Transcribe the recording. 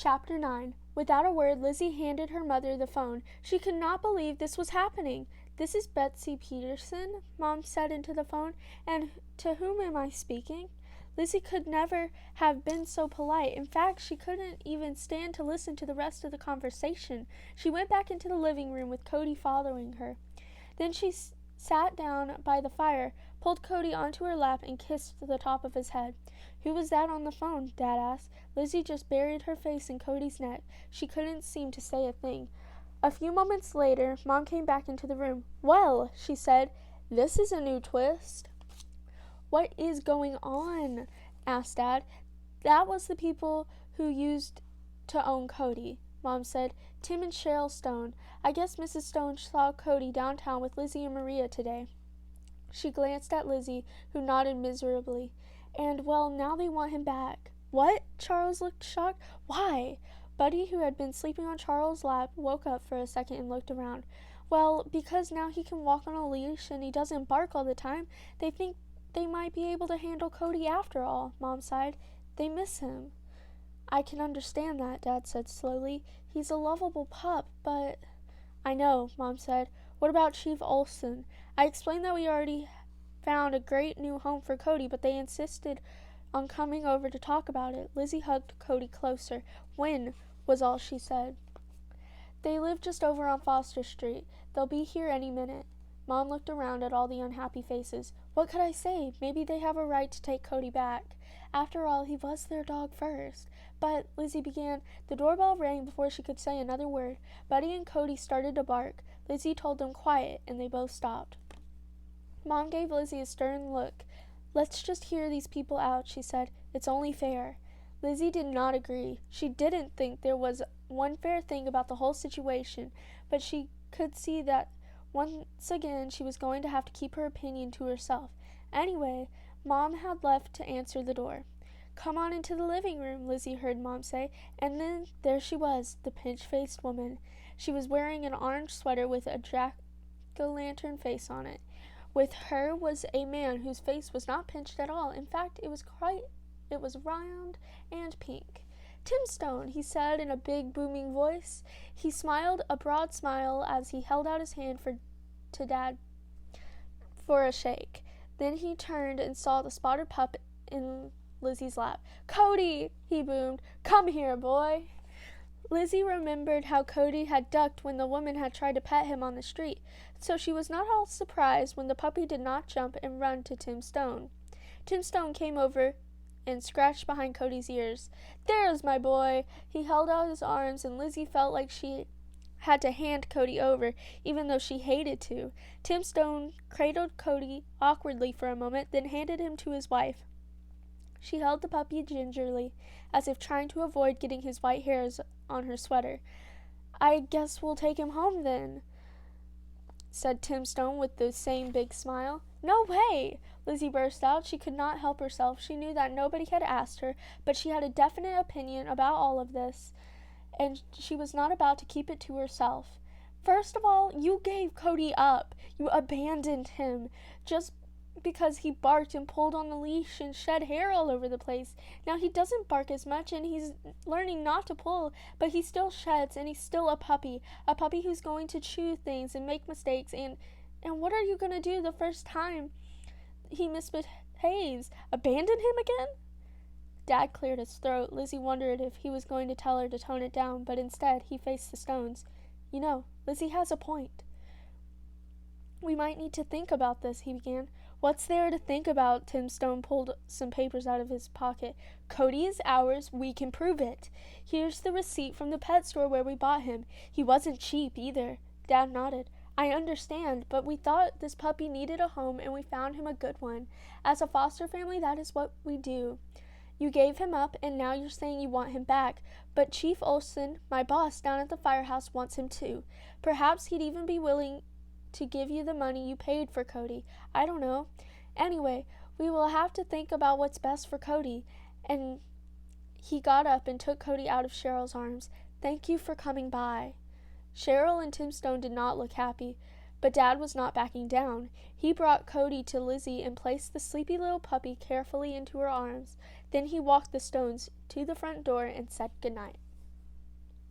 Chapter 9. Without a word, Lizzie handed her mother the phone. She could not believe this was happening. "This is Betsy Peterson," Mom said into the phone. "And to whom am I speaking?" Lizzie could never have been so polite. In fact, she couldn't even stand to listen to the rest of the conversation. She went back into the living room with Cody following her. Then she sat down by the fire, pulled Cody onto her lap, and kissed the top of his head. "Who was that on the phone?" Dad asked. Lizzie just buried her face in Cody's neck. She couldn't seem to say a thing. A few moments later, Mom came back into the room. "Well," she said, "this is a new twist." "What is going on?" asked Dad. "That was the people who used to own Cody," Mom said. "Tim and Cheryl Stone. I guess Mrs. Stone saw Cody downtown with Lizzie and Maria today." She glanced at Lizzie, who nodded miserably. "And, well, now they want him back." "What?" Charles looked shocked. "Why?" Buddy, who had been sleeping on Charles' lap, woke up for a second and looked around. "Well, because now he can walk on a leash and he doesn't bark all the time, they think they might be able to handle Cody after all," Mom sighed. "They miss him." "I can understand that," Dad said slowly. "He's a lovable pup, but—" "I know," Mom said. "What about Chief Olson? I explained that we already found a great new home for Cody, but they insisted on coming over to talk about it." Lizzie hugged Cody closer. "When?" was all she said. "They live just over on Foster Street. They'll be here any minute." Mom looked around at all the unhappy faces. What could I say? Maybe they have a right to take Cody back. After all, he was their dog first. "But," Lizzie began. The doorbell rang before she could say another word. Buddy and Cody started to bark. Lizzie told them quiet, and they both stopped. Mom gave Lizzie a stern look. "Let's just hear these people out," she said. "It's only fair." Lizzie did not agree. She didn't think there was one fair thing about the whole situation, but she could see that once again she was going to have to keep her opinion to herself. Anyway, Mom had left to answer the door. "Come on into the living room," Lizzie heard Mom say, and then there she was, the pinch-faced woman. She was wearing an orange sweater with a jack-o'-lantern face on it. With her was a man whose face was not pinched at all. In fact, it was round and pink. "Tim Stone," he said in a big, booming voice. He smiled a broad smile as he held out his hand to Dad for a shake. Then he turned and saw the spotted pup in Lizzie's lap. "Cody!" he boomed. "Come here, boy!" Lizzie remembered how Cody had ducked when the woman had tried to pet him on the street, so she was not all surprised when the puppy did not jump and run to Tim Stone. Tim Stone came over and scratched behind Cody's ears. "There's my boy!" He held out his arms, and Lizzie felt like she had to hand Cody over, even though she hated to. Tim Stone cradled Cody awkwardly for a moment, then handed him to his wife. She held the puppy gingerly, as if trying to avoid getting his white hairs on her sweater. "I guess we'll take him home then," said Tim Stone with the same big smile. "No way!" Lizzie burst out. She could not help herself. She knew that nobody had asked her, but she had a definite opinion about all of this, and she was not about to keep it to herself. "First of all, you gave Cody up. You abandoned him just because he barked and pulled on the leash and shed hair all over the place. Now he doesn't bark as much, and he's learning not to pull, but he still sheds, and he's still a puppy who's going to chew things and make mistakes, and what are you going to do the first time he misbehaves? Abandon him again?" Dad cleared his throat. Lizzie wondered if he was going to tell her to tone it down, but instead he faced the Stones. "You know, Lizzie has a point." "We might need to think about this," he began. "What's there to think about?" Tim Stone pulled some papers out of his pocket. "Cody is ours. We can prove it. Here's the receipt from the pet store where we bought him. He wasn't cheap either." Dad nodded. "I understand, but we thought this puppy needed a home, and we found him a good one. As a foster family, that is what we do. You gave him up, and now you're saying you want him back. But Chief Olson, my boss down at the firehouse, wants him too. Perhaps he'd even be willing to give you the money you paid for Cody. I don't know. Anyway, we will have to think about what's best for Cody." And he got up and took Cody out of Cheryl's arms. "Thank you for coming by." Cheryl and Tim Stone did not look happy, but Dad was not backing down. He brought Cody to Lizzie and placed the sleepy little puppy carefully into her arms. Then he walked the Stones to the front door and said goodnight.